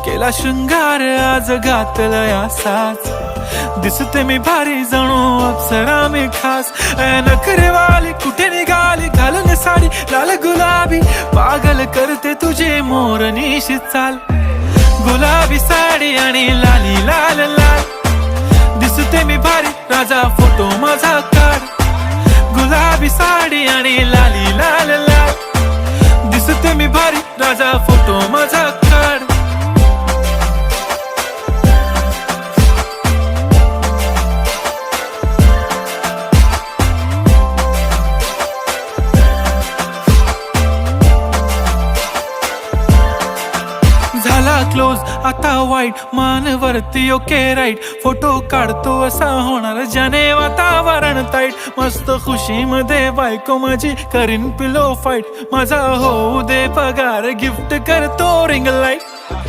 केला शृंगार आज घातला असाच, दिसते मी भारी जणू अप्सरा मी खास. नखरेवाली कुठे निघाली घालून साडी लाल गुलाबी, पागल करते तुझे मोरनीशी चाल. गुलाबी साडी आणि लाली लाल लाल, दिसते मी भारी राजा फोटो माझा काढ. गुलाबी साडी आणि लाली लाल लाल, दिसते मी भारी राजा फोटो माझा काढ. झाला क्लोज आता वाईट, मान वरती ओके राईट. फोटो काढतो असा होणार ज्याने वातावरण ताईट. मस्त खुशी मध्ये बायको माझी करीन पिलो फाईट. माझा होऊ दे पगार गिफ्ट करतो रिंग लाईट.